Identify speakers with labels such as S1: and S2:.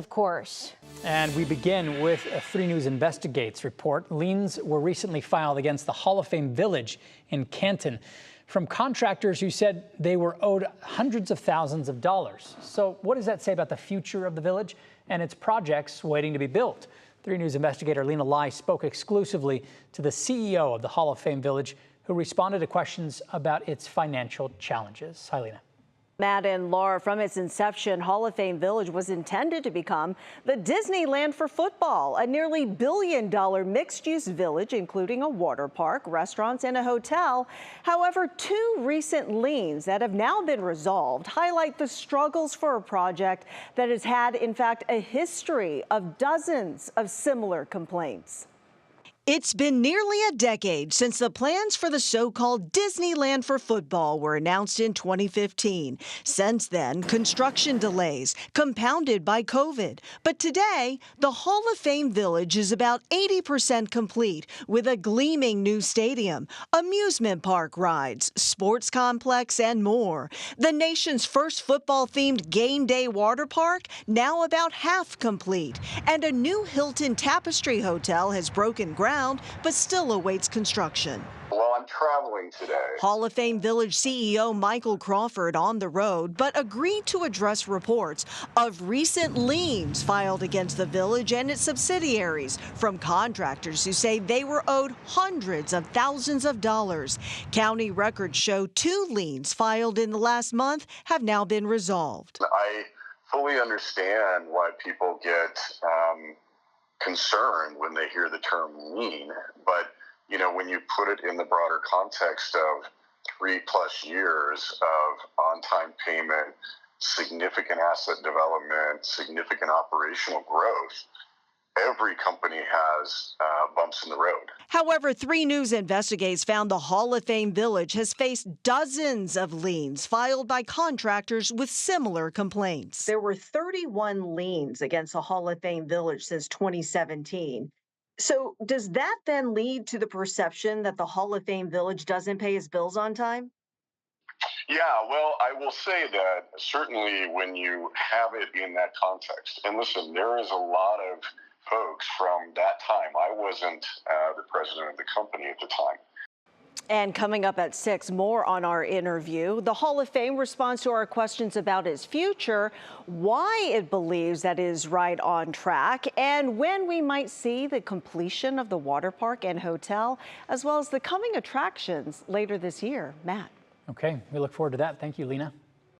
S1: Of course.
S2: And we begin with a 3 News Investigates report. Liens were recently filed against the Hall of Fame Village in Canton from contractors who said they were owed hundreds of thousands of dollars. So what does that say about the future of the village and its projects waiting to be built? 3 News investigator Lynna Lai spoke exclusively to the CEO of the Hall of Fame Village, who responded to questions about its financial challenges. Hi, Lynna.
S1: Matt and Laura, from its inception, Hall of Fame Village was intended to become the Disneyland for football, a nearly $1 billion mixed-use village, including a water park, restaurants, and a hotel. However, 2 recent liens that have now been resolved highlight the struggles for a project that has had, in fact, a history of dozens of similar complaints.
S3: It's been nearly a decade since the plans for the so-called Disneyland for football were announced in 2015. Since then, construction delays compounded by COVID. But today, the Hall of Fame Village is about 80% complete with a gleaming new stadium, amusement park rides, sports complex, and more. The nation's first football-themed game day water park, now about half complete. And a new Hilton Tapestry Hotel has broken ground but still awaits construction.
S4: Well, I'm traveling today.
S3: Hall of Fame Village CEO Michael Crawford on the road, but agreed to address reports of recent liens filed against the village and its subsidiaries from contractors who say they were owed hundreds of thousands of dollars. County records show 2 liens filed in the last month have now been resolved.
S4: I fully understand why people get concerned when they hear the term lien, but you know, when you put it in the broader context of 3+ years of on-time payment, significant asset development, significant operational growth, every company has bumps in the road.
S3: However, 3 News Investigates found the Hall of Fame Village has faced dozens of liens filed by contractors with similar complaints.
S5: There were 31 liens against the Hall of Fame Village since 2017. So does that then lead to the perception that the Hall of Fame Village doesn't pay its bills on time?
S4: Yeah, well, I will say that certainly when you have it in that context, and listen, there is a lot of folks from that time. I wasn't the president of the company at the time.
S1: And coming up at 6, more on our interview. The Hall of Fame responds to our questions about its future, why it believes that it is right on track, and when we might see the completion of the water park and hotel, as well as the coming attractions later this year. Matt.
S2: Okay, we look forward to that. Thank you, Lynna.